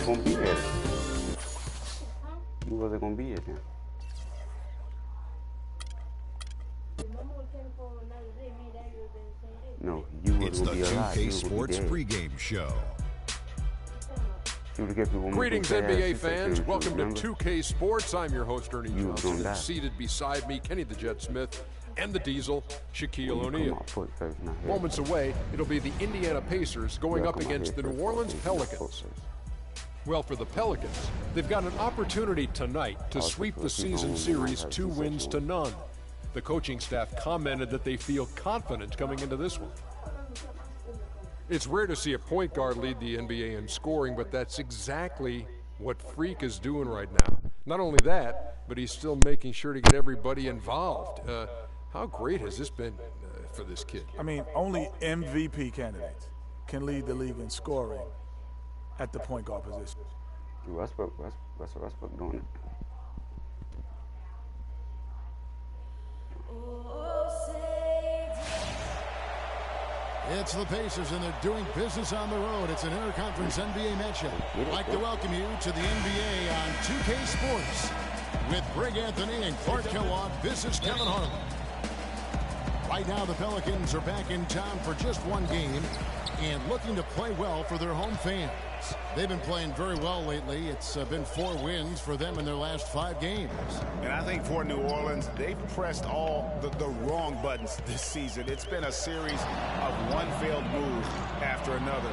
gonna be there. You wasn't gonna be here then. No, you It's wouldn't the be alive. 2K Sports pregame show. Greetings, NBA fans. Welcome to 2K Sports. I'm your host, Ernie Johnson. And seated beside me, Kenny the Jet Smith, and the Diesel, Shaquille O'Neal. Moments away, it'll be the Indiana Pacers going up against the New Orleans Pelicans. Well, for the Pelicans, they've got an opportunity tonight to sweep the season series 2 wins to none. The coaching staff commented that they feel confident coming into this one. It's rare to see a point guard lead the NBA in scoring, but that's exactly what Freak is doing right now. Not only that, but he's still making sure to get everybody involved. How great has this been for this kid? I mean, only MVP candidates can lead the league in scoring at the point guard position. Westbrook doing it. It's the Pacers, and they're doing business on the road. It's an interconference NBA matchup. I'd like to welcome you to the NBA on 2K Sports with Greg Anthony and Clark Kellogg. This is Kevin Harlan. Right now, the Pelicans are back in town for just one game and looking to play well for their home fans. They've been playing very well lately. It's been 4 wins for them in their last 5 games. And I think for New Orleans, they've pressed all the wrong buttons this season. It's been a series of one failed move after another,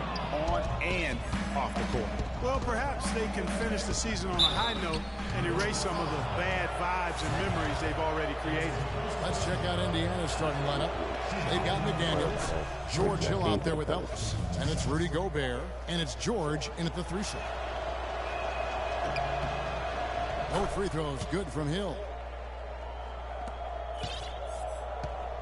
on and off the court. Well, perhaps they can finish the season on a high note and erase some of the bad vibes and memories they've already created. Let's check out Indiana's starting lineup. They've got McDaniels, George Hill out there with Ellis, and it's Rudy Gobert, and it's George in at the 3 slot. No free throws, good from Hill.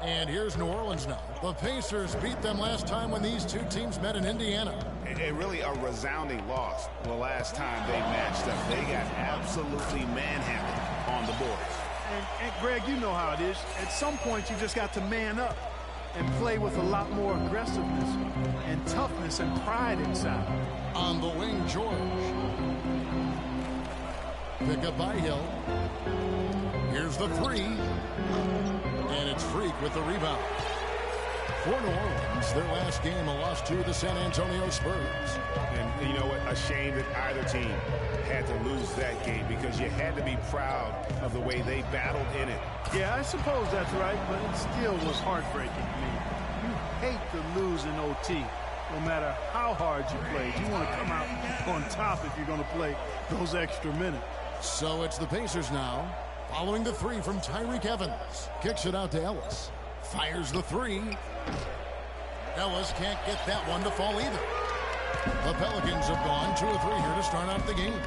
And here's New Orleans now. The Pacers beat them last time when these two teams met in Indiana. And really a resounding loss the last time they matched up. They got absolutely manhandled on the boards. And Greg, you know how it is. At some point, you just got to man up and play with a lot more aggressiveness and toughness and pride inside. On the wing, George. Pick up by Hill. Here's the 3. And it's Freak with the rebound. For New Orleans, their last game, a loss to the San Antonio Spurs. And you know what? A shame that either team had to lose that game because you had to be proud of the way they battled in it. Yeah, I suppose that's right, but it still was heartbreaking to me. You hate to lose in OT, no matter how hard you played. You want to come out on top if you're going to play those extra minutes. So it's the Pacers now, following the 3 from Tyreke Evans. Kicks it out to Ellis. Fires the 3. Ellis can't get that one to fall either. The Pelicans have gone 2 of 3 here to start out the game.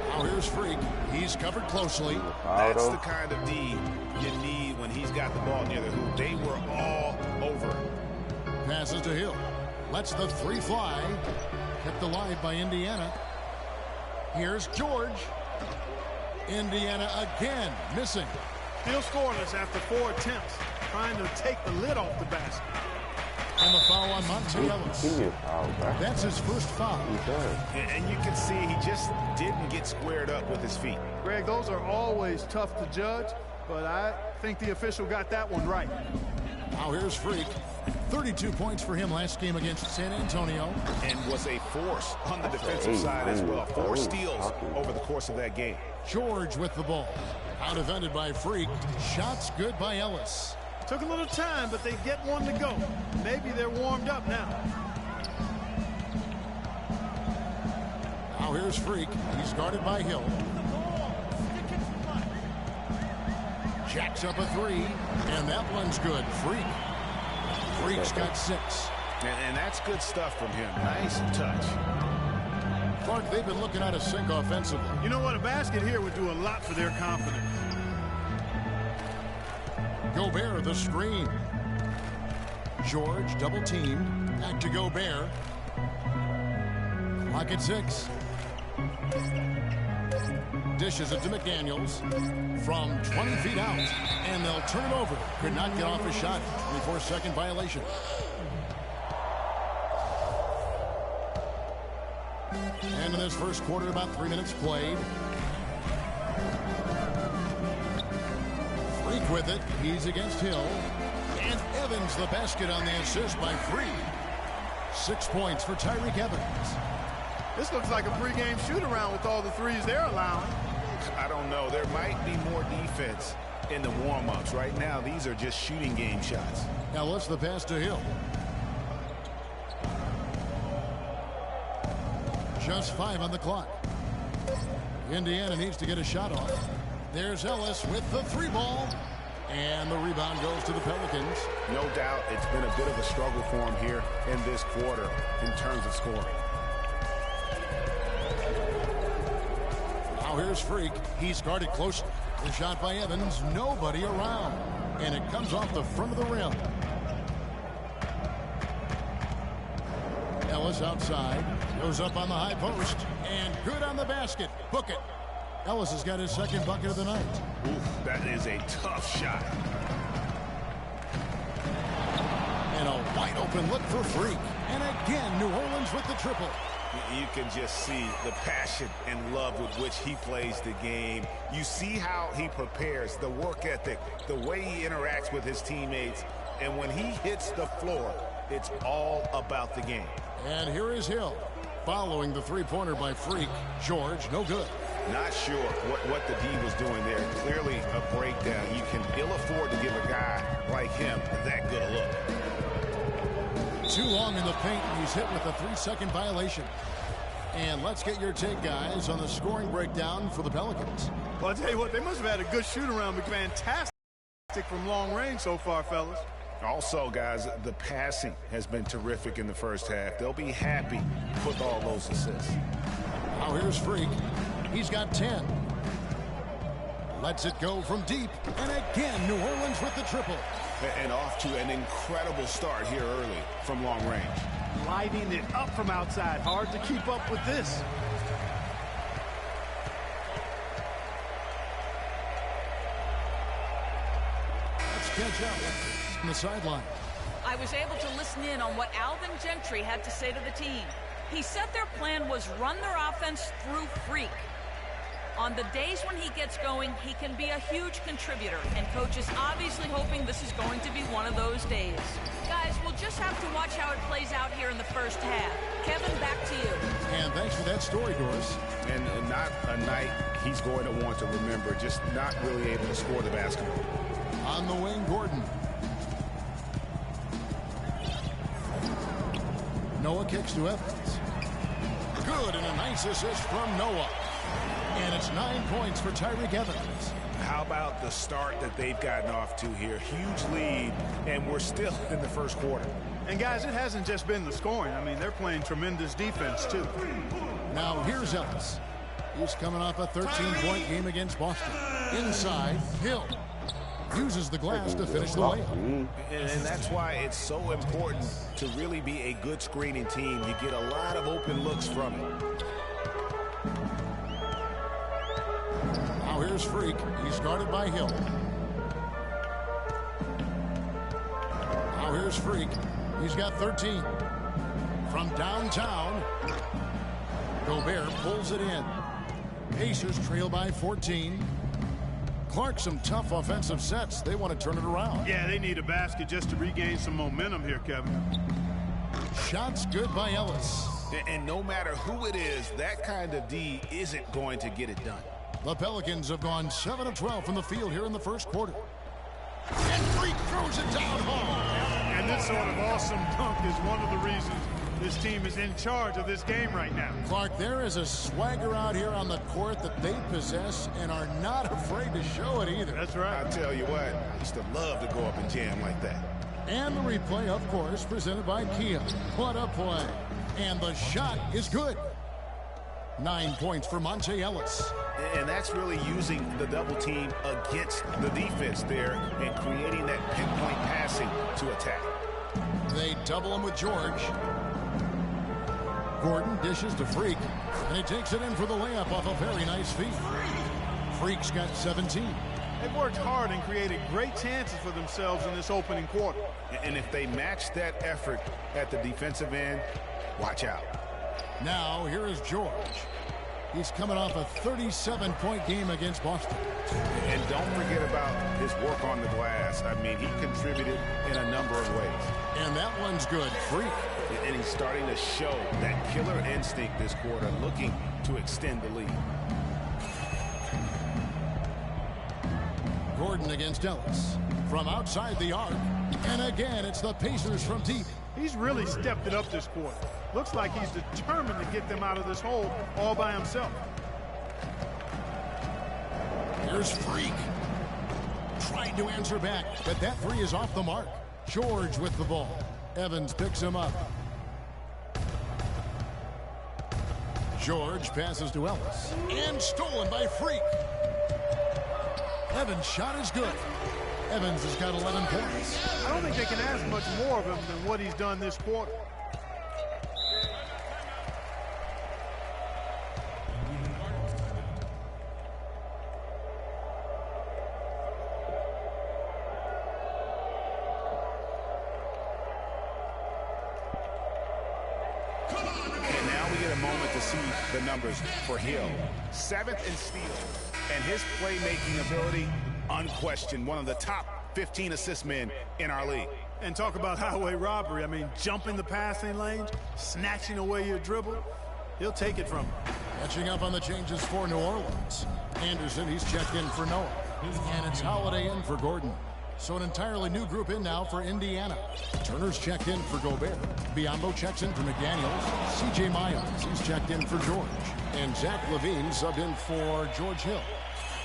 Now here's Freak. He's covered closely. That's the kind of D you need when he's got the ball near the hoop. They were all over. Passes to Hill. Lets the 3 fly. Kept alive by Indiana. Here's George. Indiana again missing. Still scoreless after 4 attempts, trying to take the lid off the basket. And the foul on Monte Ellis. That's his first foul. And you can see he just didn't get squared up with his feet. Greg, those are always tough to judge, but I think the official got that one right. Now here's Freak. 32 points for him last game against San Antonio. And was a force on the defensive side as well. 4 steals over the course of that game. George with the ball. Out defended by Freak. Shots good by Ellis. Took a little time, but they get one to go. Maybe they're warmed up now. Now here's Freak. He's guarded by Hill. Jacks up a 3, and that one's good. Freak. Freak's got 6. And that's good stuff from him. Nice touch. Clark, they've been looking at a sink offensively. You know what? A basket here would do a lot for their confidence. Gobert, the screen. George double teamed. Back to Gobert. Clock at 6. Dishes it to McDaniels from 20 feet out, and they'll turn it over. Could not get off his shot. 24-second violation. this first quarter, about 3 minutes played. Freak with it. He's against Hill. And Evans the basket on the assist by Freak. 6 points for Tyreke Evans. This looks like a pregame shoot-around with all the threes they're allowing. I don't know. There might be more defense in the warm-ups. Right now, these are just shooting game shots. Now let's the pass to Hill. Just 5 on the clock. Indiana needs to get a shot off. There's Ellis with the 3-ball. And the rebound goes to the Pelicans. No doubt it's been a bit of a struggle for him here in this quarter in terms of scoring. Now here's Freak. He's guarded closely. The shot by Evans. Nobody around. And it comes off the front of the rim. Ellis outside. Goes up on the high post. And good on the basket. Book it. Ellis has got his second bucket of the night. Oof, that is a tough shot. And a wide open look for Freak. And again, New Orleans with the triple. You can just see the passion and love with which he plays the game. You see how he prepares, the work ethic, the way he interacts with his teammates. And when he hits the floor, it's all about the game. And here is Hill. Following the three-pointer by Freak. George, no good. Not sure what the D was doing there. Clearly a breakdown. You can ill afford to give a guy like him that good a look. Too long in the paint, and he's hit with a 3-second violation. And let's get your take, guys, on the scoring breakdown for the Pelicans. Well, I'll tell you what, they must have had a good shoot-around. But fantastic from long range so far, fellas. Also, guys, the passing has been terrific in the first half. They'll be happy with all those assists. Now here's Freak. He's got 10. Lets it go from deep. And again, New Orleans with the triple. And off to an incredible start here early from long range. Lighting it up from outside. Hard to keep up with this. Let's catch up on the sideline. I was able to listen in on what Alvin Gentry had to say to the team. He said their plan was run their offense through Freak. On the days when he gets going, he can be a huge contributor, and Coach is obviously hoping this is going to be one of those days. Guys, we'll just have to watch how it plays out here in the first half. Kevin, back to you. And thanks for that story, Doris. And not a night he's going to want to remember, just not really able to score the basketball. On the wing, Gordon. Noah kicks to Evans. Good, and a nice assist from Noah. And it's 9 points for Tyreke Evans. How about the start that they've gotten off to here? Huge lead, and we're still in the first quarter. And, guys, it hasn't just been the scoring. I mean, they're playing tremendous defense, too. Now, here's Ellis. He's coming off a 13-point game against Boston. Inside, Hill uses the glass to finish the layup. And that's why it's so important to really be a good screening team. You get a lot of open looks from it. Now here's Freak. He's guarded by Hill. Now here's Freak. He's got 13. From downtown, Gobert pulls it in. Pacers trail by 14. Clark, some tough offensive sets. They want to turn it around. Yeah, they need a basket just to regain some momentum here, Kevin. Shots good by Ellis. And no matter who it is, that kind of D isn't going to get it done. The Pelicans have gone 7 of 12 from the field here in the first quarter. And Freak throws it down hard. And this sort of awesome dunk is one of the reasons this team is in charge of this game right now. Clark, there is a swagger out here on the court that they possess and are not afraid to show it either. That's right. I tell you what, I used to love to go up and jam like that. And the replay, of course, presented by Kia. What a play. And the shot is good. 9 points for Monte Ellis. And that's really using the double team against the defense there and creating that pinpoint passing to attack. They double him with George. Gordon dishes to Freak, and he takes it in for the layup off a very nice feed. Freak's got 17. They've worked hard and created great chances for themselves in this opening quarter. And if they match that effort at the defensive end, watch out. Now, here is George. He's coming off a 37-point game against Boston. And don't forget about his work on the glass. I mean, he contributed in a number of ways. And that one's good. Freak. And he's starting to show that killer instinct this quarter, looking to extend the lead. Gordon against Ellis. From outside the arc. And again, it's the Pacers from deep. He's really stepped it up this quarter. Looks like he's determined to get them out of this hole all by himself. Here's Freak. Trying to answer back, but that three is off the mark. George with the ball. Evans picks him up. George passes to Ellis. And stolen by Freak. Evans' shot is good. Evans has got 11 points. I don't think they can ask much more of him than what he's done this quarter. And now we get a moment to see the numbers for Hill. 7th in steals. And his playmaking ability, unquestioned, one of the top 15 assist men in our league. And talk about highway robbery. I mean, jumping the passing lanes, snatching away your dribble. He'll take it from him. Catching up on the changes for New Orleans. Anderson, he's checked in for Noah. And it's Holiday in for Gordon. So an entirely new group in now for Indiana. Turner's checked in for Gobert. Biyombo checks in for McDaniels. C.J. Miles, he's checked in for George. And Zach LaVine subbed in for George Hill.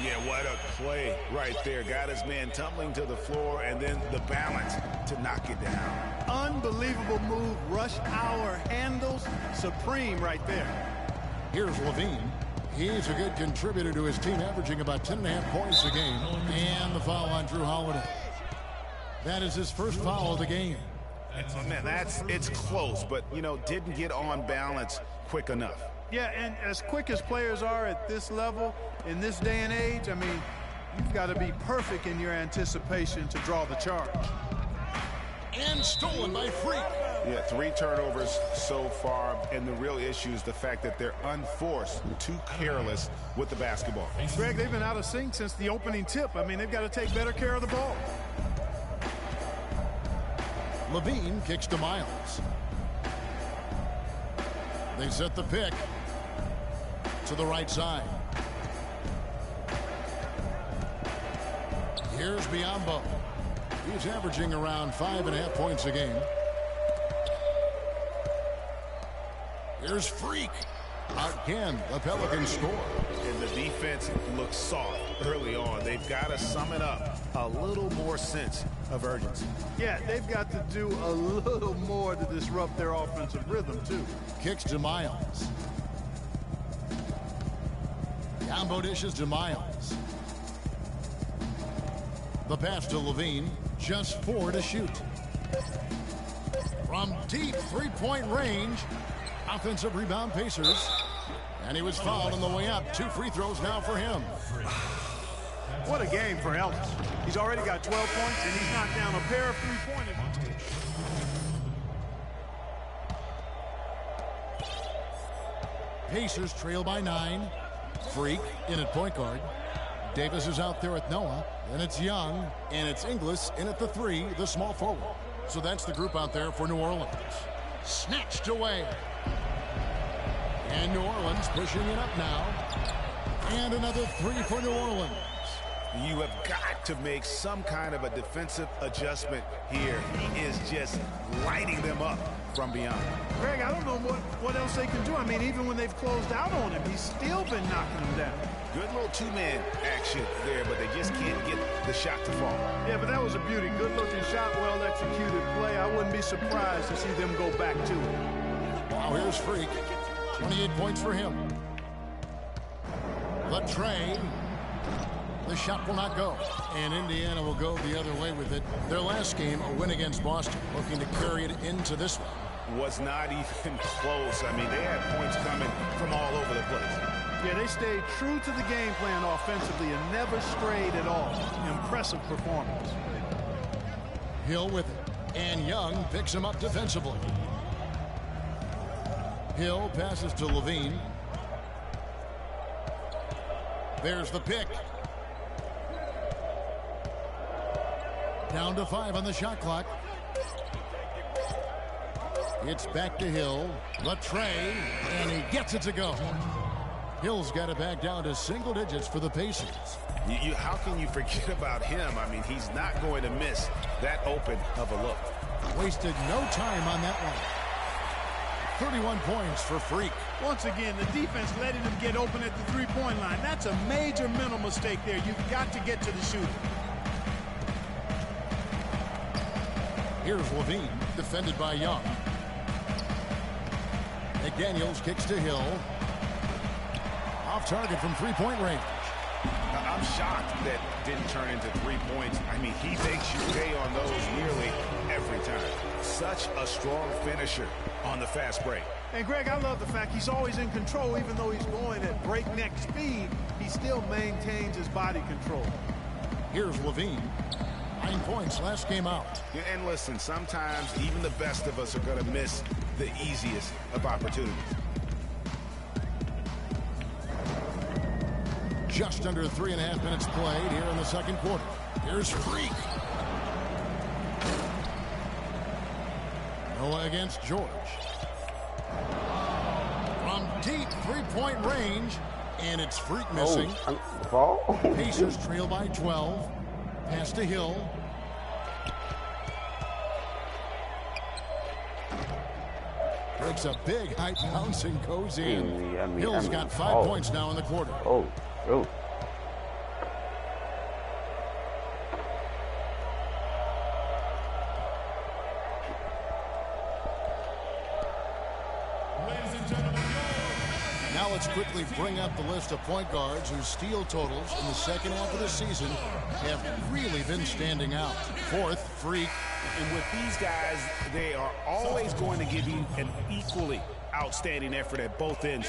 Yeah, what a play right there. Got his man tumbling to the floor, and then the balance to knock it down. Unbelievable move. Rush hour handles supreme right there. Here's LaVine. He's a good contributor to his team, averaging about 10.5 points a game. And the foul on Drew Holiday. That is his first foul of the game. Man, it's close, but, you know, didn't get on balance quick enough. Yeah, and as quick as players are at this level, in this day and age, I mean, you've got to be perfect in your anticipation to draw the charge. And stolen by Freak. Yeah, 3 turnovers so far, and the real issue is the fact that they're unforced, too careless with the basketball. Greg, they've been out of sync since the opening tip. I mean, they've got to take better care of the ball. LaVine kicks to Miles. They set the pick to the right side. Here's Biyombo. He's averaging around 5.5 points a game. Here's Freak. Again, the Pelicans score. And the defense looks soft early on. They've got to sum it up. A little more sense of urgency. Yeah, they've got to do a little more to disrupt their offensive rhythm, too. Kicks to Miles. Combo dishes to Miles. The pass to LaVine. Just 4 to shoot. From deep three-point range. Offensive rebound, Pacers. And he was fouled on the way up. 2 free throws now for him. What a game for Ellis. He's already got 12 points, and he's knocked down a pair of three-pointers. Pacers trail by 9. Freak in at point guard. Davis is out there with Noah. And it's Young, and it's Inglis in at the 3, the small forward. So that's the group out there for New Orleans. Snatched away. And New Orleans pushing it up now. And another 3 for New Orleans. You have got to make some kind of a defensive adjustment here. He is just lighting them up from beyond. Greg, I don't know what else they can do. I mean, even when they've closed out on him, he's still been knocking them down. Good little 2-man action there, but they just can't get the shot to fall. Yeah, but that was a beauty. Good-looking shot, well-executed play. I wouldn't be surprised to see them go back to it. Wow, here's Freak. 28 points for him. The tray. The shot will not go. And Indiana will go the other way with it. Their last game, a win against Boston, looking to carry it into this one. Was not even close. I mean, they had points coming from all over the place. Yeah, they stayed true to the game plan offensively and never strayed at all. Impressive performance. Hill with it. And Young picks him up defensively. Hill passes to LaVine. There's the pick. Down to 5 on the shot clock. It's back to Hill. The tray, and he gets it to go. Hill's got it back down to single digits for the Pacers. How can you forget about him? I mean, he's not going to miss that open of a look. Wasted no time on that one. 31 points for Freak. Once again, the defense letting him get open at the three-point line. That's a major mental mistake there. You've got to get to the shooter. Here's Levine, defended by Young. McDaniels kicks to Hill. Off target from three-point range. I'm shocked that didn't turn into 3 points. I mean, he makes you pay on those nearly every time. Such a strong finisher on the fast break. And, Greg, I love the fact he's always in control. Even though he's going at breakneck speed, he still maintains his body control. Here's Levine. 9 points last game out. And listen, sometimes even the best of us are going to miss the easiest of opportunities. Just under 3.5 minutes played here in the second quarter. Here's Freak. Noah against George. From deep three-point range, and it's Freak missing. Pacers trail by 12. Pass to Hill. Breaks a big high bounce and goes in. Hill's got 5 points now in the quarter. Oh. Now let's quickly bring up the list of point guards whose steal totals in the second half of the season have really been standing out. Fourth, Freak. And with these guys, they are always going to give you an equally outstanding effort at both ends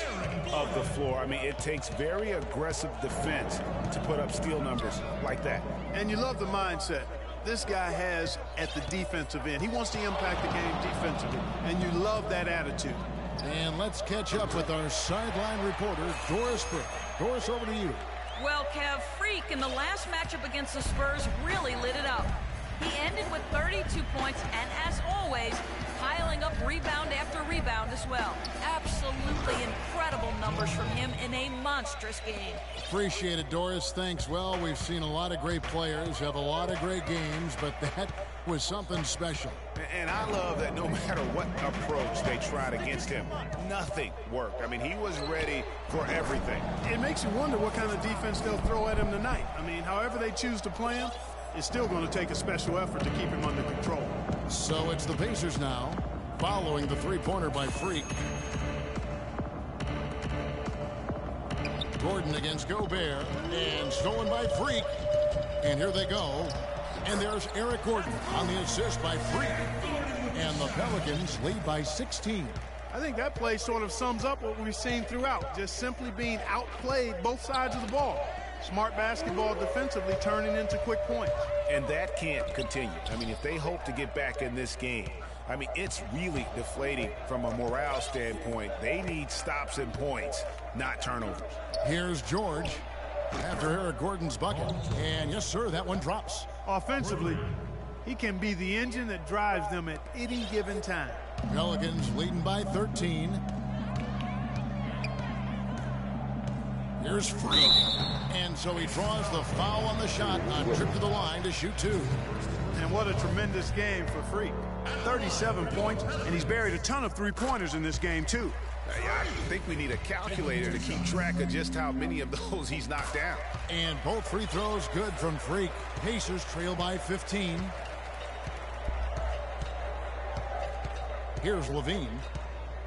of the floor. I mean, it takes very aggressive defense to put up steal numbers like that. And you love the mindset this guy has at the defensive end. He wants to impact the game defensively, and you love that attitude. And let's catch up with our sideline reporter, Doris Burke. Doris, over to you. Well, Kev, Freak in the last matchup against the Spurs really lit it up. He ended with 32 points, and as always, piling up rebound after rebound as well. Absolutely incredible numbers from him in a monstrous game. Appreciate it, Doris. Thanks. Well, we've seen a lot of great players have a lot of great games, but that was something special. And I love that no matter what approach they tried against him, nothing worked. I mean, he was ready for everything. It makes you wonder what kind of defense they'll throw at him tonight. I mean, however they choose to play him, it's still going to take a special effort to keep him under control. So it's the Pacers now, following the three-pointer by Freak. Gordon against Gobert, and stolen by Freak. And here they go. And there's Eric Gordon on the assist by Freak. And the Pelicans lead by 16. I think that play sort of sums up what we've seen throughout, just simply being outplayed both sides of the ball. Smart basketball defensively turning into quick points. And that can't continue. I mean, if they hope to get back in this game, I mean, it's really deflating from a morale standpoint. They need stops and points, not turnovers. Here's George after Eric Gordon's bucket. And yes, sir, that one drops. Offensively, he can be the engine that drives them at any given time. Pelicans leading by 13. Here's Freak. And so he draws the foul on the shot on trip to the line to shoot two. And what a tremendous game for Freak. 37 points, and he's buried a ton of three-pointers in this game, too. I think we need a calculator to keep track of just how many of those he's knocked down. And both free throws good from Freak. Pacers trail by 15. Here's Levine.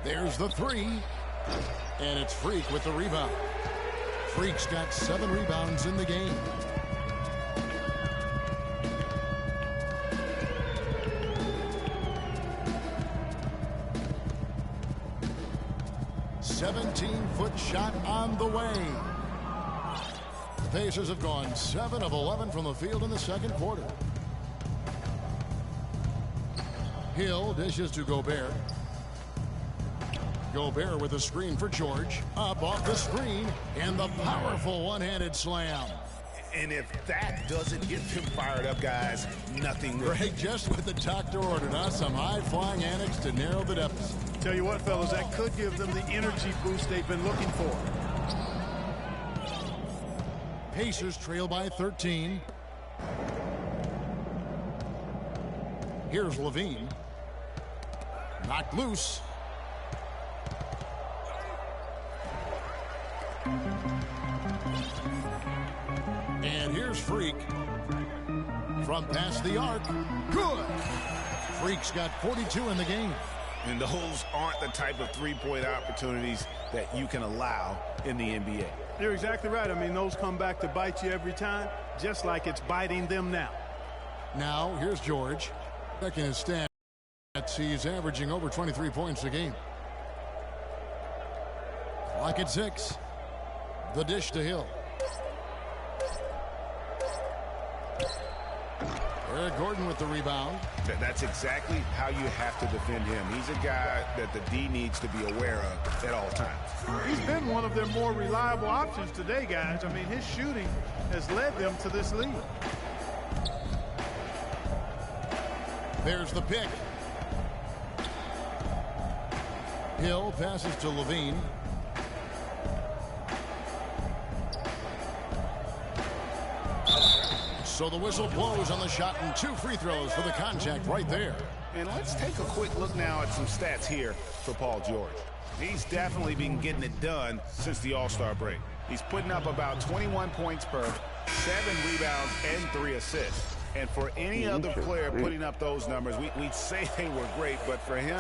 There's the three. And it's Freak with the rebound. Freak's got 7 rebounds in the game. Foot shot on the way. The Pacers have gone 7 of 11 from the field in the second quarter. Hill dishes to Gobert. Gobert with a screen for George. Up off the screen, and the powerful one-handed slam. And if that doesn't get them fired up, guys, nothing will. Greg, just what the doctor ordered, huh? Some high-flying antics to narrow the deficit. Tell you what, fellas, that could give them the energy boost they've been looking for. Pacers trail by 13. Here's Levine. Knocked loose. And here's Freak. From past the arc. Good. Freak's got 42 in the game. And those aren't the type of three-point opportunities that you can allow in the NBA. You're exactly right. I mean, those come back to bite you every time, just like it's biting them now. Now, here's George. Checking his stats. He's averaging over 23 points a game. Clock at 6. The dish to Hill. Eric Gordon with the rebound. That's exactly how you have to defend him. He's a guy that the D needs to be aware of at all times. He's been one of their more reliable options today, guys. I mean, his shooting has led them to this lead. There's the pick. Hill passes to Levine. So the whistle blows on the shot, and 2 free throws for the contact right there. And let's take a quick look now at some stats here for Paul George. He's definitely been getting it done since the All-Star break. He's putting up about 21 points per, 7 rebounds, and 3 assists. And for any other player putting up those numbers, we'd say they were great, but for him,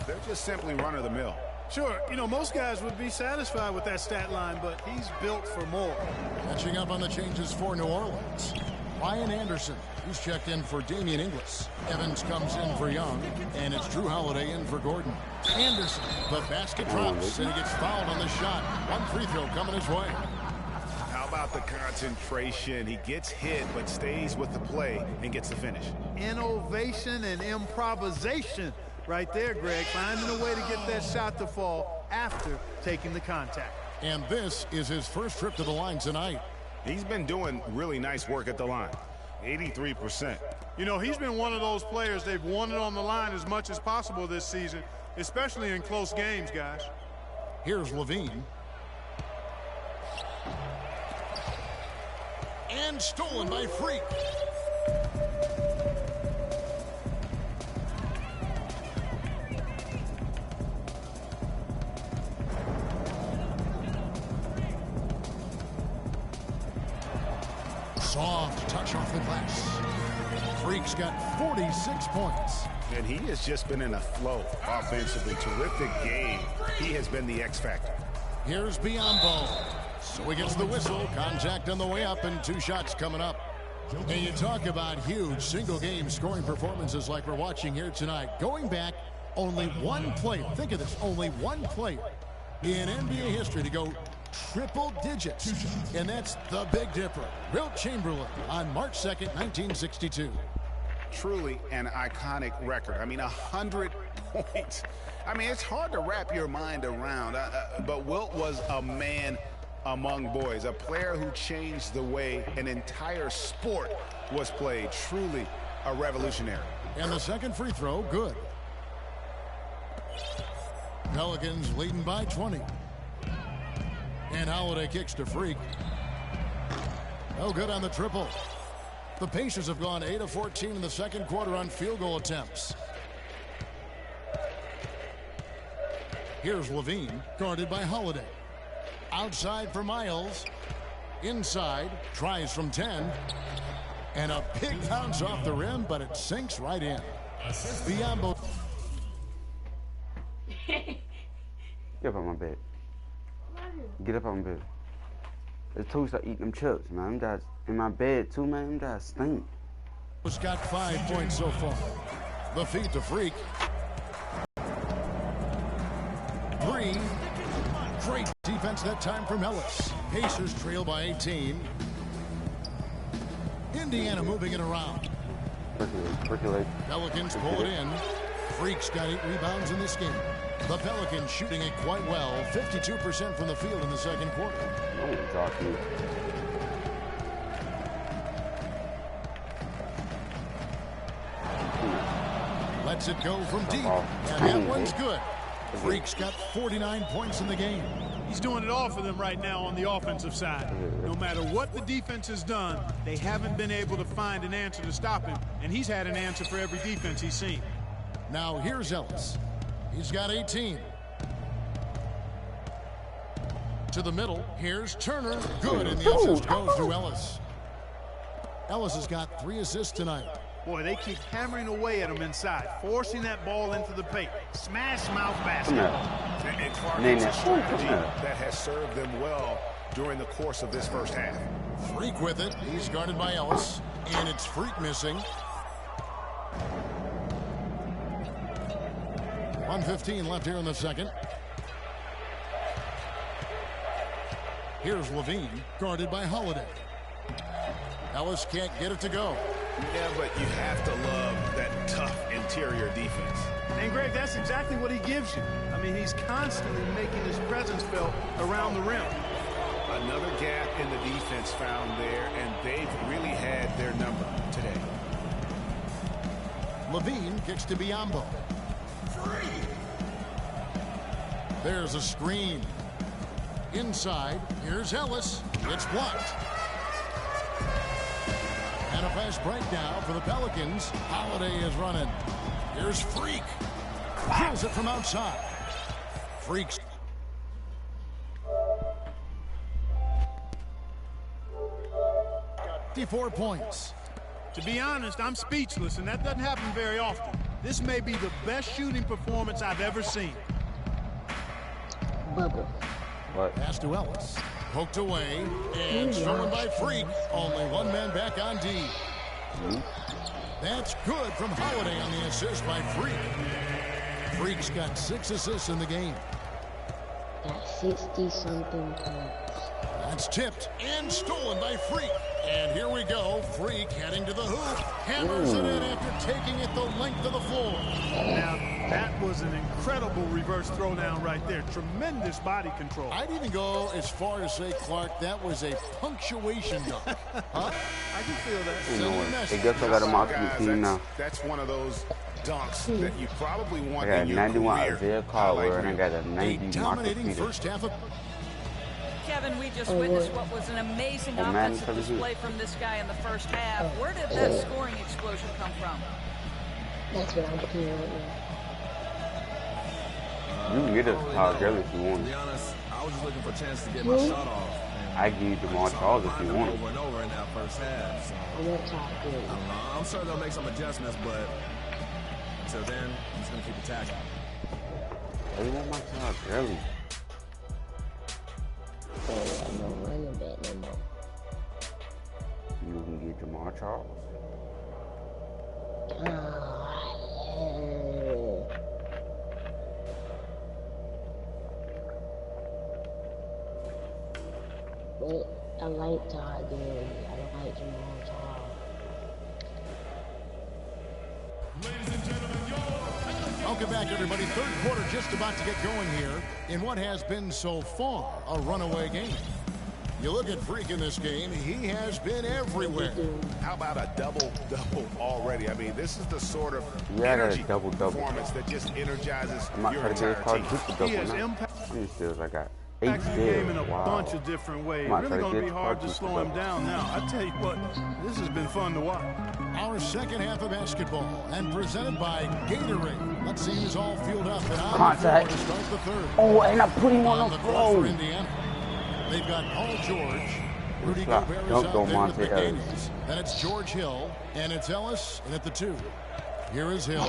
they're just simply run-of-the-mill. Sure, you know, most guys would be satisfied with that stat line, but he's built for more. Catching up on the changes for New Orleans. Ryan Anderson, he's checked in for Damian Inglis. Evans comes in for Young, and it's Drew Holiday in for Gordon. Anderson, the basket drops, and he gets fouled on the shot. 1 free throw coming his way. How about the concentration? He gets hit, but stays with the play and gets the finish. Innovation and improvisation right there, Greg. Finding a way to get that shot to fall after taking the contact. And this is his first trip to the line tonight. He's been doing really nice work at the line. 83%. You know, he's been one of those players they've wanted on the line as much as possible this season, especially in close games, guys. Here's Levine. And stolen by Freak. Soft touch off the glass. Freak's got 46 points. And he has just been in a flow offensively. Terrific game. He has been the X factor. Here's Biyombo. So he gets the whistle. Contact on the way up, and 2 shots coming up. And you talk about huge single-game scoring performances like we're watching here tonight. Going back, only 1 player, think of this, only 1 player in NBA history to go triple digits, and that's the Big Dipper, Wilt Chamberlain, on March 2nd, 1962. Truly an iconic record. I mean, 100 points. I mean, it's hard to wrap your mind around, but Wilt was a man among boys, a player who changed the way an entire sport was played. Truly a revolutionary. And the second free throw, good. Pelicans leading by 20. And Holiday kicks to Freak. No good on the triple. The Pacers have gone 8 of 14 in the second quarter on field goal attempts. Here's Levine, guarded by Holiday. Outside for Miles. Inside, tries from 10. And a big bounce off the rim, but it sinks right in. Biyombo. Get up on my bed. Get up on my bed. It's too start eating them chips, man. Them guys in my bed too, man. Them guys stink. Has got 5 points so far. The feed to Freak. 3. Great defense that time from Ellis. Pacers trail by 18. Indiana moving it around. Percolate. Pelicans pull it in. Freak's got 8 rebounds in this game. The Pelicans shooting it quite well, 52% from the field in the second quarter. Lets it go from deep, and that one's good. Freak's got 49 points in the game. He's doing it all for them right now on the offensive side. No matter what the defense has done, they haven't been able to find an answer to stop him, and he's had an answer for every defense he's seen. Now here's Ellis. He's got 18. To the middle, here's Turner. Good, and the assist goes to Ellis. Ellis has got 3 assists tonight. Boy, they keep hammering away at him inside, forcing that ball into the paint. Smash mouth basket. And Clark, it's a strategy that has served them well during the course of this first half. Freak with it. He's guarded by Ellis, and it's Freak missing. 1:15 left here in the second. Here's Levine, guarded by Holiday. Ellis can't get it to go. Yeah, but you have to love that tough interior defense. And, Greg, that's exactly what he gives you. I mean, he's constantly making his presence felt around the rim. Another gap in the defense found there, and they've really had their number today. Levine kicks to Biyombo. There's a screen. Inside, here's Ellis. It's blocked. And a fast break now for the Pelicans. Holiday is running. Here's Freak. Drills it from outside. Freaks. Four points. To be honest, I'm speechless, and that doesn't happen very often. This may be the best shooting performance I've ever seen. Bubble. What? Pass to Ellis. Poked away and stolen by Freak. Only one man back on D. That's good from Holiday on the assist by Freak. Freak's got 6 assists in the game. That's 60-something points. That's tipped and stolen by Freak. And here we go. Freak heading to the hoop. Hammers it in after taking it the length of the floor. Now, that was an incredible reverse throwdown right there. Tremendous body control. I'd even go as far as say, Clark, that was a punctuation dunk. Huh? I can feel that. You know what? Hey, guess I got him off the team now. That's one of those dunks that you probably want I got in your 91 career. Isaiah Caldwell, and I got a A 90 Marcus dominating Peters. first half of... Kevin, we just witnessed what was an amazing offensive display from this guy in the first half. Where did that scoring explosion come from? That's what I'm looking at right now. You can get a Todd Gurley if you want. To be honest, I was just looking for a chance to get my shot off. I give you Jamal Charles if you want. Over and over in that first half. So I want Todd Gurley. I'm sure they'll make some adjustments, but until then, I'm just gonna keep attacking. I want my Todd Gurley. I'm not running back no more. You can get Jamal Charles. But I like Todd Gurley. I don't like Jamal Charles. Ladies and gentlemen, welcome back, everybody. Third quarter just about to get going here in what has been so far a runaway game. You look at Freak in this game, he has been everywhere. How about a double-double already? I mean, this is the sort of energy performance that just energizes your entire team. He has impact. How many steals I got? 8 the game in a steals. bunch of different ways. Really going to be hard to slow him down now. I tell you what, this has been fun to watch. Our second half of basketball and presented by Gatorade. Let's see who's all filled up and on the floor to start the third. Oh, and I put him on the floor. For Indiana. They've got Paul George, Rudy Gobert is out there with McDaniels. Then it's George Hill, and it's Ellis, and at the 2. Here is Hill,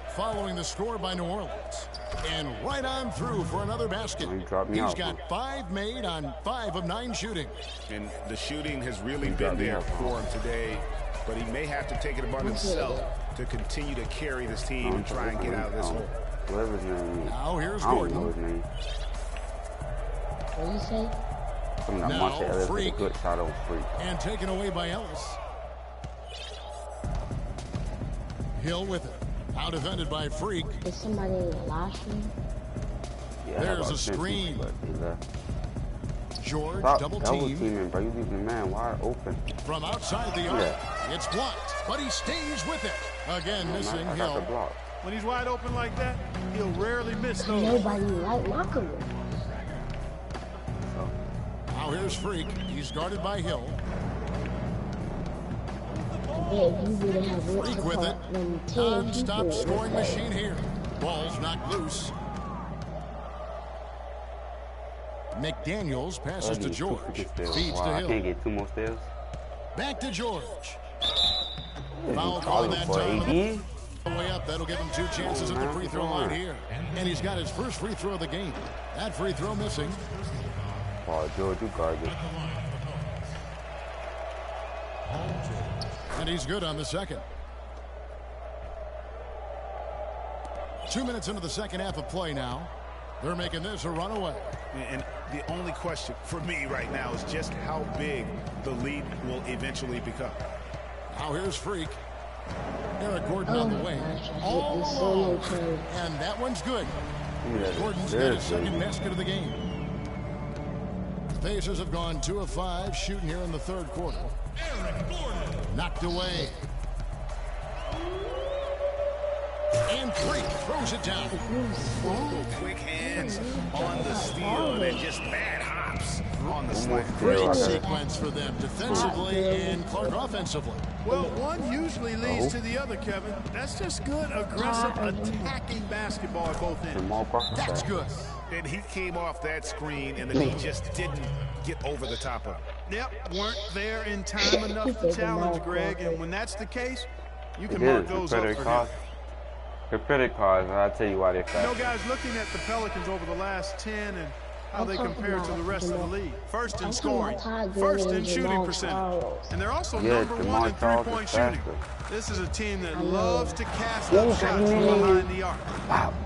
following the score by New Orleans. And right on through for another basket. He's got 5 made on 5 of 9 shooting. And the shooting has really been there for him today, but he may have to take it upon himself to continue to carry this team and try and get out of this hole. Whatever his name is. Now here's I don't Gordon. know his name. What do you say? Now Freak, good shot on Freak. and taken away by Ellis. Hill with it. Out defended by Freak. Is somebody in the live stream? Yeah, there's a screen. George double teaming, bro. You leaving the man wide open. From outside the arc, it's blocked, but he stays with it. Again, missing Hill. When he's wide open like that, he'll rarely miss those. Nobody like locker room. Now here's Freak. He's guarded by Hill. Freak with it. Non-stop scoring machine here. Ball's knocked loose. McDaniels passes to George. Feeds to Hill. I can't get 2 more steals. Back to George. Foul call that time. Way up, that'll give him 2 chances at the free throw line here. And he's got his first free throw of the game. That free throw missing. Oh, George, you guarded. And he's good on the second. 2 minutes into the second half of play now. They're making this a runaway. And the only question for me right now is just how big the lead will eventually become. Now here's Freak. Eric Gordon on the wing. All and that one's good. Gordon's got his second basket of the game. Pacers have gone 2 of 5 shooting here in the third quarter. Knocked away. And Freak throws it down. Quick hands on the steal and just bad hops on the slam. Great sequence for them defensively and Clark offensively. Well, one usually leads to the other, Kevin. That's just good, aggressive, attacking basketball at both ends. That's good. And he came off that screen, and then he just didn't get over the top of it. Yep, weren't there in time enough to challenge Greg, and when that's the case, you can mark those up for him. The credit cards, and I'll tell you why they're fast. You know, guys, looking at the Pelicans over the last 10 and how they compare to the rest of the league. First in scoring, first in shooting percentage. And they're also number 1 in three-point shooting. This is a team that loves to cast up shots from behind the arc.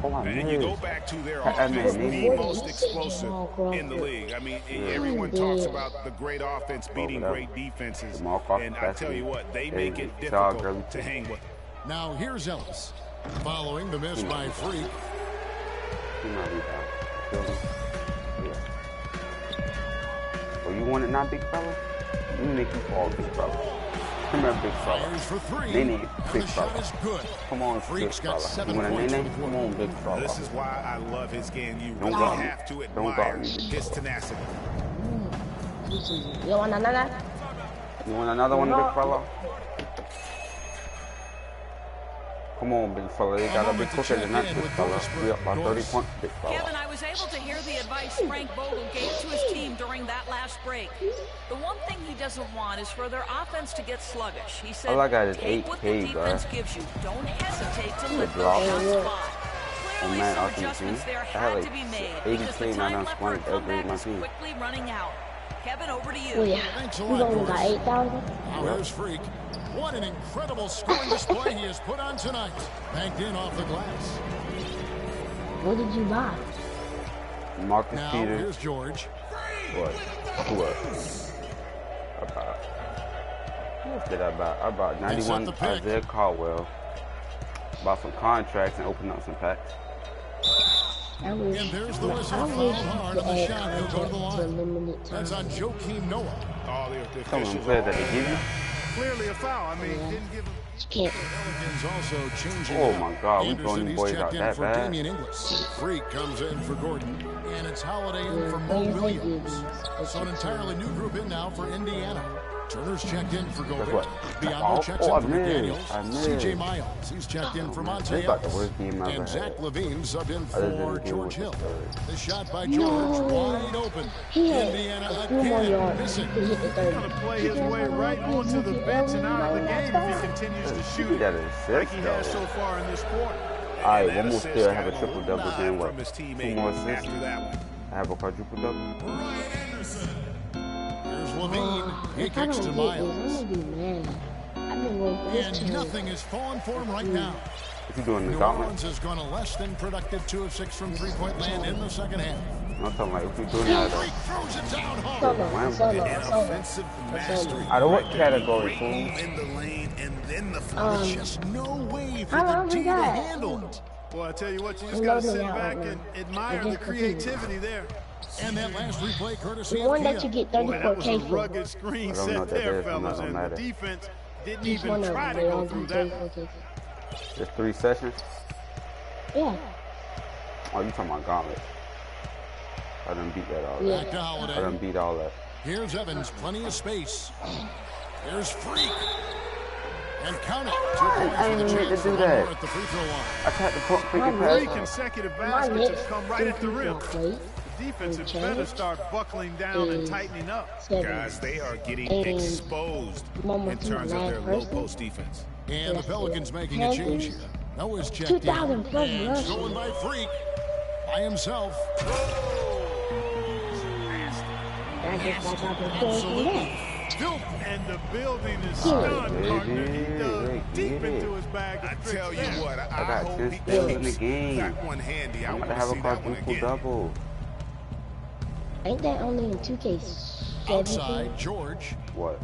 Wow. And you go back to their offense, the most explosive in the league. I mean, everyone talks about the great offense beating great defenses. And I tell you what, they make it difficult to hang with. Now here's Ellis. Following the miss by Freak. Oh, you want it not, big fella? You make you fall, big fella. Come here, big fella. Fires for 3. Nene, big fella. Is good. Come on, Freak's big got fella. 7 You want a points. Nene? Come on, big fella. This is why I love his game. You Don't really guard have to me. admire his tenacity. You want another? You want another one, big fella? Come on, big fella. You gotta be quicker than that, big fella. We up by 30 points, big fella. Kevin, I was able to hear the advice Frank Vogel gave to his team during that last break. The one thing he doesn't want is for their offense to get sluggish. He said, all I got is take what the 8K, defense bro. gives you. Don't hesitate to lift those drop. shots fly. Clearly, man, some I can adjustments see. there I had had to like be made 80K because the and I time done left for a spun every comeback my is team. quickly running out. Kevin, over to Oh, you. yeah. Thanks a You lot, only got Doris. 8,000? Now here's Freak. What an incredible scoring display he has put on tonight. Banked in off the glass. What did you buy? Marcus Now Peters. here's George. What? What did I buy? I bought 91 Isaiah Caldwell. Bought some contracts and opened up some packs. And there's the whistle. Fouled hard on the shot. He'll go to the line. That's on Joakim Noah. All the Some of them officials players that they give you. Clearly a foul. I mean, didn't give him. Pelicans also changing. Oh my God, we Anderson, throwing these he's boys checked out in that for bad. Damian Inglis. Freak comes in for Gordon. And it's Holiday in for Mo Williams. So an entirely new group in now for Indiana. Turner's checked in for Gobert. Biondo checks in for McDaniels. CJ Miles, he's checked in for Monte Ellis. And Zach Levine subbed in for George Hill. The shot by George, wide open. Indiana again missing. He's going to play his way right onto the bench and out of the game if he continues to shoot it like he has so far in this quarter. Alright, one more still have a triple-double game. What? From his 2 teammate more assists. after that one. I have a quadruple-double. Here's Levine. He kicks to Miles. And nothing is falling for him right now. If you're doing the New gauntlet, Orleans has gone a less than productive 2 of 6 from three-point land in the second half. I'm talking like if you're doing that. Freak throws it down hard. Offensive mastery. Out of what category, fool? In the lane and then the flash. Just no way for How the long D is to that? handle it. Well, I tell you what, you just got to sit back and admire the creativity there. And that last replay courtesy The one of that you Kia. get 34K That was a for. rugged screen set there, fellas, and the defense didn't even try to go through that. Just 3 sessions? Yeah. Oh, you talking about Gauntlet. I done beat that all Yeah. Back to Holiday. I done beat all that. Here's Evans, plenty of space. Here's Freak. And count it. 2 points I for the didn't mean to Jets do for that. one more at the free throw line. I tried to pump freaking Three pass. consecutive My baskets next have come right at the rim. plate. The defense had better start buckling down and tightening up. Guys, they are getting exposed in terms of their low post defense. And the Pelicans making a change here. Noah's checked in. 2,000 plus And rushing. stolen by Freak. By himself. I just got out the court from there. Still. And the building is stunned, partner. He dug deep into his bag. I tell you what, I got hope 10 he steals in the keeps game. that one handy. I I'm want about to to have see a that one quadruple again. double. Ain't that only in 2K17? Outside, George. What?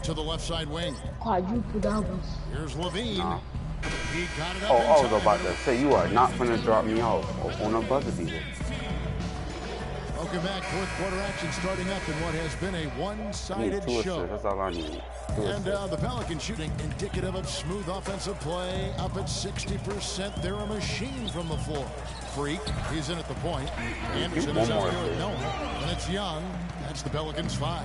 To the left side wing. Quadruple doubles. Here's Levine. Nah. He got it up Oh, in I was time. about to say, you are not finna drop me off on a buzzer beater. Welcome back. Fourth quarter action starting up in what has been a I need one-sided 2 show. assists. That's all I need. 2 And assists. the Pelicans shooting indicative of smooth offensive play, up at 60%. They're a machine from the floor. Freak, he's in at the point. Anderson is out there at Noah. And it's Young. That's the Pelicans 5.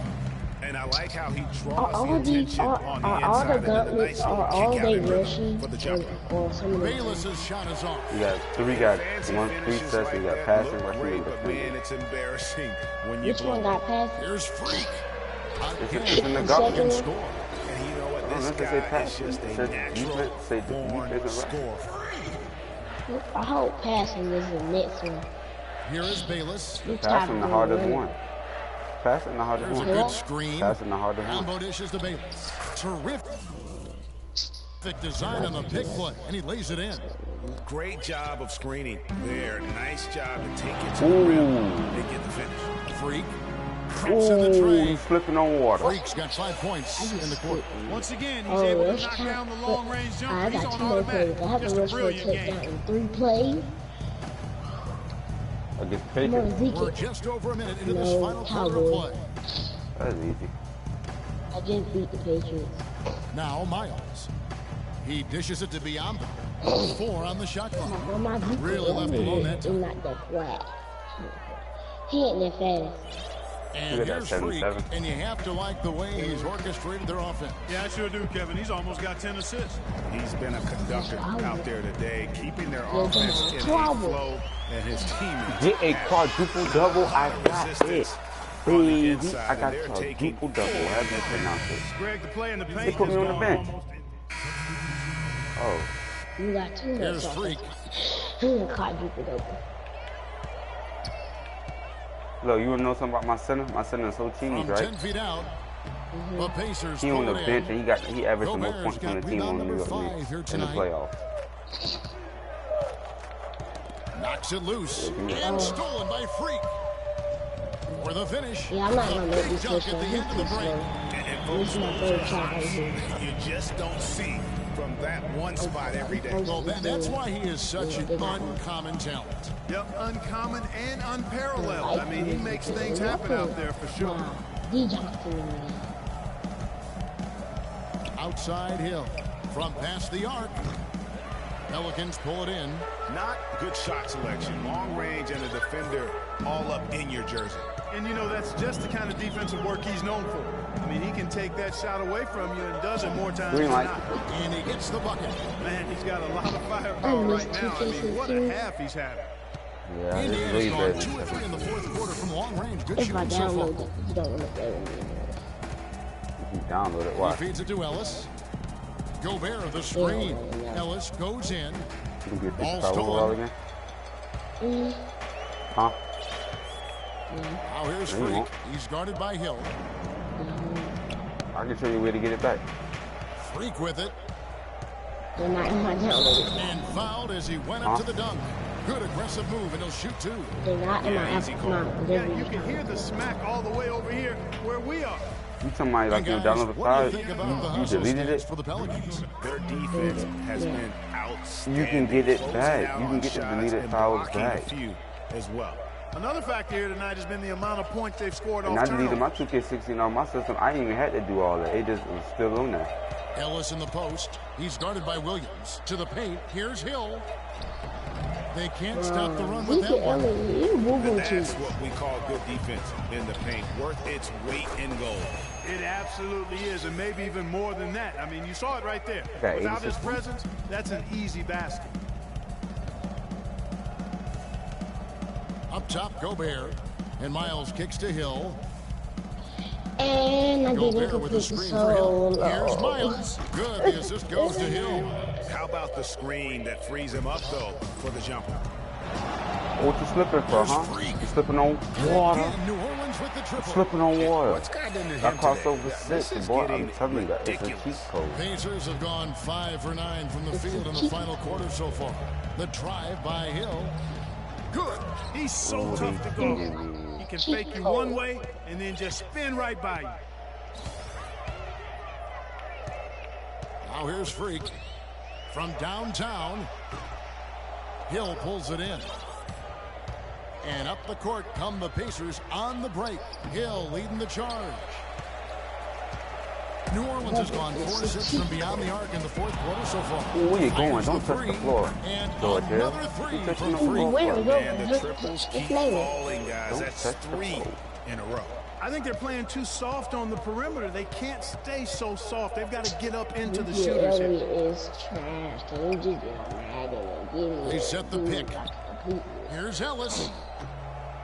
And I like how he draws Are all the these, attention on the are all inside the and then a gauntlets, nice are little all kick they out in rushing for the jumper. or some of them? Bayless's shot is off. You got 3 got Fancy 1 finishes 3 sets. You like got that passing, look rushing, great, and but man, defending. it's embarrassing when you Which one blow. got passed? Here's Freak. It's in the Second gauntlet. one? Score. And you know what? I This don't know if they say guy pass. is just It a says natural defense, say born defense, right? scorer. I hope passing is the next one. Here is Bayless. You Passing the hardest running. one. Passing the hardest There's a one. good screen. Passing the hardest one. Rambo dishes to Bayless. Terrific design on the pick play, and he lays it in. Great job of screening there. Nice job to take it to the rim and get the finish. Freak. Trips in the Ooh, tray. he's flipping on water. Freak's got 5 points in the quarter. Once again, he's Oh, able to that's knock tough. down the long-range I jumper. He's got on 2 more plays. automatic. I have Just to a rush for a brilliant touchdown game. in 3 plays. Against Come on, Patriots. We're Zeke. just over a minute into this No, final quarter of Cowboys. play. That's easy. I just beat the Patriots. Now Miles. He dishes it to Biombo. 4 on the shot clock. On my Zeke, Really left alone that it's time. not that flat. He ain't that fast. And Look at here's that, Freak, 77. and you have to like the way he's orchestrated their offense. Yeah, I sure do, Kevin. He's almost got 10 assists. He's been a conductor out there today, keeping their Yeah, offense in a trouble. flow, and his teammates Get a quadruple double. I got it. resistance on the Baby, inside, I got and they're taking quadruple double. How do you pronounce it? Greg, the play in the They paint put has me on the gone bench. almost. Oh, You got 2 Here's minutes. Freak. He ain't quadruple double. look, you wanna know something about my center? My center is so cheese, From right? 10 feet out, the Pacers He on the pull it bench in. and he averaged more Gobert's points on got the team on rebound the New York number 5 Knicks here in the tonight. playoffs. Knocks it loose and stolen by Freak. For the finish. Yeah, I'm not gonna make this Dunk touchdown. at the He's end of too the break. slow. This is my third shot right here. you just don't see from that one spot every day. Well, that's why he is such an uncommon talent. Yep, uncommon and unparalleled. I mean, he makes things happen out there for sure. D Johnson. Outside Hill from past the arc. Pelicans pull it in. Not good shot selection, long range, and a defender all up in your jersey. And, you know, that's just the kind of defensive work he's known for. I mean, he can take that shot away from you and does it more times Green than light. not. And he gets the bucket. Man, he's got a lot of firepower right now. I mean, what a half he's having. Yeah, it's Indiana's way gone better 2 or than 3 in the fourth quarter from long range. Good If I shooting so far. download it, you don't want to play with me anymore. he downloaded. He Why? feeds it to Ellis. Gobert the screen. Ellis goes in. You can get Ball this foul stolen. again? Huh? Now here's No, you Freak. won't. He's guarded by Hill. I can show you where to get it back. Freak with it. They're not in my download. And fouled as he went up to the dunk. Good aggressive move, and he'll shoot 2. They're not in my easy app. call. My Yeah, delivery you can account. hear the smack all the way over here where we are. You somebody like you down on the side, you deleted it. For the Pelicans. Their defense has been outstanding. You can get it back. You can get the deleted fouls back. As well. Another factor here tonight has been the amount of points they've scored and off I deleted my 2K16 on my system. I didn't even have to do all that. It just was still on there. Ellis in the post. He's guarded by Williams. To the paint. Here's Hill. They can't stop the run with that one. That's what we call good defense in the paint. Worth its weight in gold. It absolutely is, and maybe even more than that. I mean, you saw it right there. Okay, without his presence, that's an easy basket. Up top, Gobert. And Miles kicks to Hill. And I didn't Gobert with a screen for Hill. Here's Miles. Good. The assist goes to Hill. How about the screen that frees him up, though, for the jumper? What you slipping for, huh? You slipping on water. New Orleans with the triple. Slipping on water. What's got into him That crossed today? over six, boy. I'm telling you that. It's a cheat code. Pacers have gone 5 for 9 from the field in the final quarter so far. The drive by Hill. Good. He's so tough to go. He can fake you one way and then just spin right by you. Now here's Freak. From downtown, Hill pulls it in. And up the court come the Pacers on the break. Hill leading the charge. New Orleans has gone 4-6 from beyond the arc in the fourth quarter so far. Where you going? Don't touch the floor. And George Hill. another three You for touching the Freak. floor. And the triples keep falling, guys. Don't That's touch the 3 floor. in a row. I think they're playing too soft on the perimeter. They can't stay so soft. They've got to get up into the shooters here. is trash. Can you just get mad and give me They set the pick. Here's Ellis.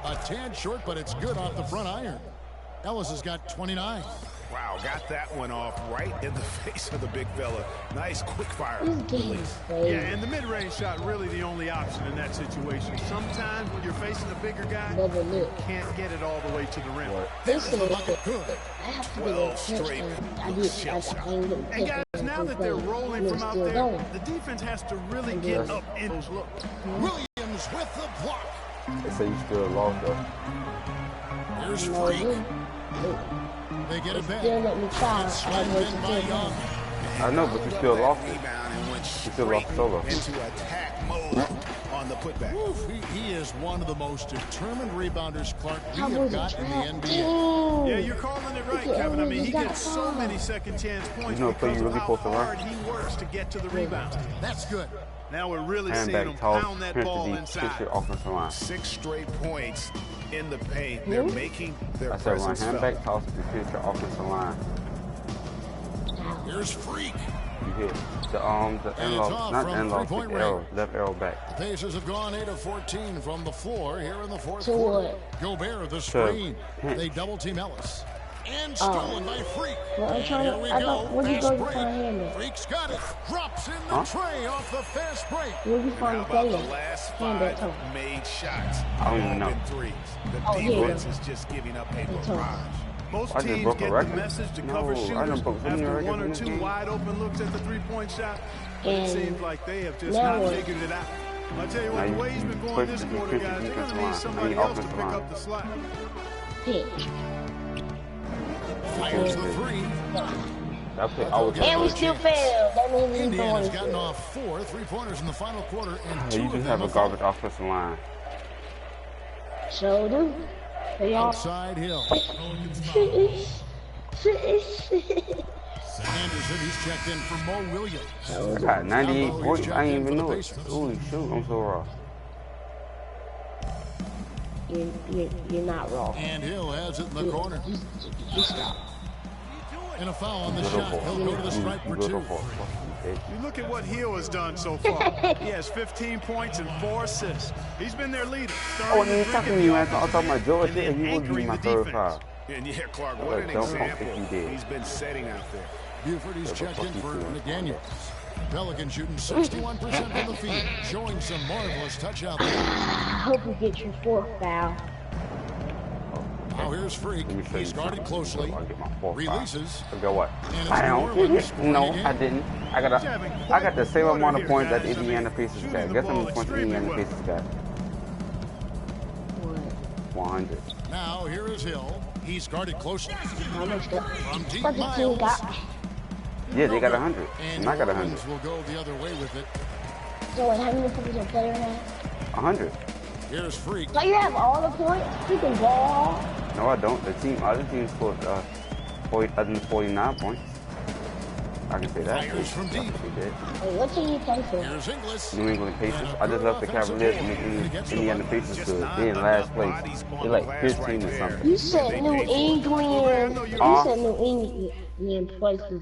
A tad short, but it's good off the front iron. Ellis has got 29. Wow, got that one off right in the face of the big fella. Nice quick fire release. Yeah, and the mid-range shot really the only option in that situation. Sometimes when you're facing a bigger guy, you can't get it all the way to the rim. This is good. I have to be a straight. And guys, now that they're rolling from out there, the defense has to really get up in those looks. Williams with the block. They say you still lost though. Here's Freak. They get it back. Still let me try. I know, but you still lost it. You still lost solo. Into attack mode on the putback. Oof, he is one of the most determined rebounders, Clark, we have got in the NBA. Yeah, you're calling it right, Kevin. I mean, he gets so many second chance points because of how hard he works to get to the rebound. That's good. Now we're really seeing him pound that ball inside. 6 straight points in the paint. They're making their presence felt. Handback toss to finish your offensive line. Here's Freak. You hit the end-lock, not end-lock, the arrow, left arrow back. The Pacers have gone 8 of 14 from the floor here in the fourth quarter. Gobert the screen. They double-team Ellis. And stolen by Freak. And here we go. Fast break. Freak's got it. Drops in the tray off the fast break. How about the last 5 made shots? I don't even know. Threes. The defense is just giving up a barrage. Most teams get the message to cover shooters after 1 or 2 wide open looks at the three-point shot. But it seems like they have just not figured it out. I'll tell you what, the way he's been going this quarter, guys, they're going to need somebody else to pick up the slack. Fires the three. And we still failed. That means Indiana's gotten off 4 3-pointers in the final quarter, and 2 You of just them have a garbage offensive line. So do. Outside Hill. Anderson, he's checked in for Mo Williams. I got 98 points. I didn't even know it. Holy shoot, I'm so raw. You're not raw. And Hill has it in the corner. And a foul on the shot. He'll go to the stripe for 2. You look at what Hill has done so far. He has 15 points and 4 assists. He's been their leader. Oh, and then talking to you, man. I'm talking about George Hill. He would be my third foul. And yeah, Clark, what an example he's been setting out there. Buford, he's checked in for McDaniels. Pelican shooting 61% from the field, showing some marvelous touch out there. I hope you get your 4th foul. Now here's Freak. He's guarded closely. Releases. Go what? No, I didn't. I got the same amount of points that Indiana Pacers got. Guess how many points Indiana Pacers got? 100. Now here is Hill. He's guarded closely. From Team Miles. Yeah, they got 100. And I got 100. Will go the other way with it. So wait, how many points are better now? 100. Here's Freak. So you have all the points? You can ball. No, I don't. Other teams scored 49 points. I can say that. Fires from deep. Wait, what team you play for? Here's Inglis. New England Pacers. I just left the Cavaliers and the Indiana Pacers good. They're in last place. They're like 15 or something. You said New England. You said New England places.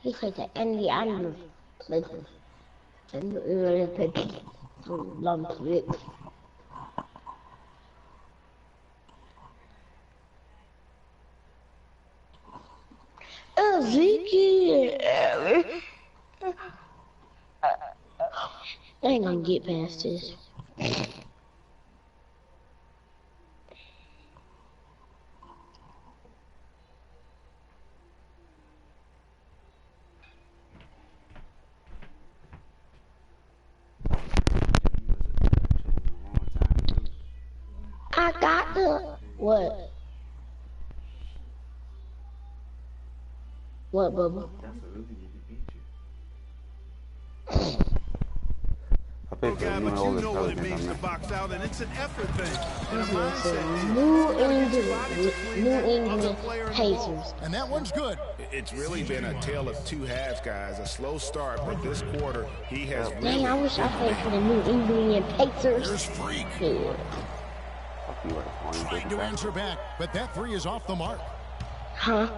He said the Indiana places. Ezekiel. I ain't gonna get past this. I got the what? What, Bubba? But you know what it means to box out, and it's an effort thing. And a mindset. New England Pacers. And that one's good. It's really been a tale of two halves, guys. A slow start, but this quarter, he has really... Dang, I wish I played for the New England Pacers. There's Freak. Yeah. Trying to answer back, but that three is off the mark. Huh?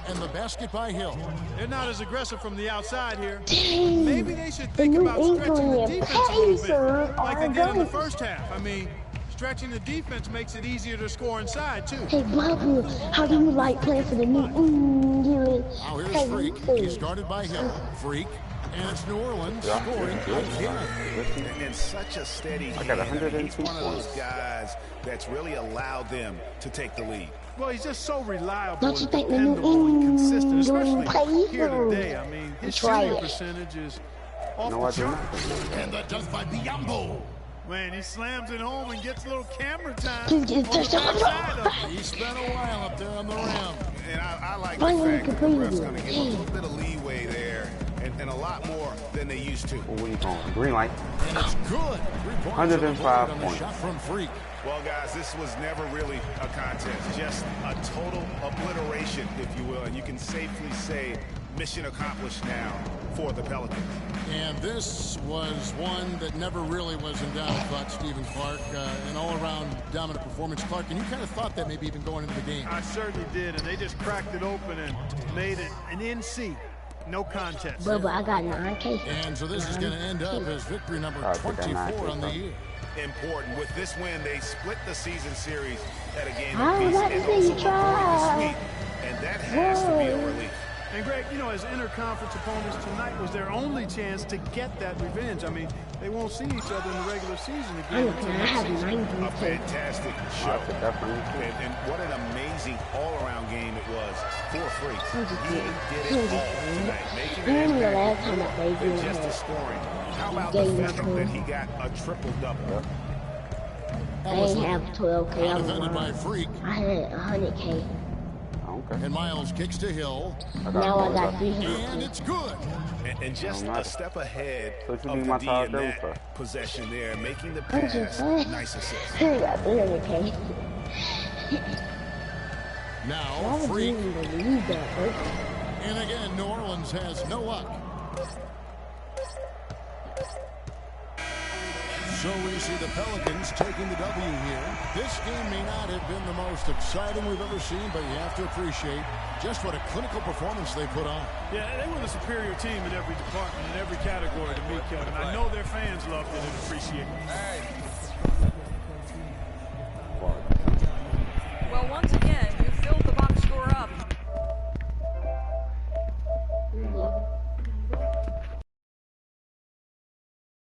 And the basket by Hill. They're not as aggressive from the outside here. Dang. Maybe they should think about stretching the defense a little bit, like they did in the first half. I mean, stretching the defense makes it easier to score inside, too. Hey, Bubba, how do you like playing for the New England Now here's Freak. He's guarded by Hill. Freak. And it's New Orleans scoring again. And such a steady I got 102 He's one of those points. guys that's really allowed them to take the lead. Well, he's just so reliable Don't you and think the New dependable and consistent, England especially here Pacers today. I mean, his try shooting it. percentage is off No, I the do chart. not. And the dunk by Biyombo. Man, he slams it home and gets a little camera time. Dude, it's on the just backside of it. He spent a while up there on the rim. And I like Why the you fact that the complete refs it? going to give a little bit of leeway there and a lot more than they used to. What are you calling? Green light. And it's good. 3 points 105 on the points. shot from Freak. Well, guys, this was never really a contest, just a total obliteration, if you will, and you can safely say mission accomplished now for the Pelicans. And this was one that never really was in doubt, thought Stephen Clark. An all-around dominant performance. Clark, and you kind of thought that maybe even going into the game. I certainly did, and they just cracked it open and made it an NC. No contest. Bubba, I got 9K. And so this is going to end up as victory number 24 on the year. Important. With this win, they split the season series at a game I was apiece about to and say also you avoid the tried. sweep, and that has to be a relief. And Greg, you know, as interconference opponents, tonight was their only chance to get that revenge. I mean, they won't see each other in the regular season again until I next have season. 9K. A fantastic show. And what an amazing all-around game it was for Freak. He did it all tonight, making You an remember the last impact time I played you and just the had scoring. How about the fact that he got a triple-double? I didn't have 12K. I was Defended by lying. Freak. I had 100K. Okay. And Miles kicks to Hill. Now I got And 300K. it's good. And just a step ahead So of you the need my D tire in goes that for? possession there, making the I'm just pass. saying. Nice assist. I got 300K. Now I would Freak. even believe that, bro. And again, New Orleans has no luck. So we see the Pelicans taking the W here. This game may not have been the most exciting we've ever seen, but you have to appreciate just what a clinical performance they put on. Yeah, they were the superior team in every department, in every category to me, Kevin. I know their fans loved it and appreciated it.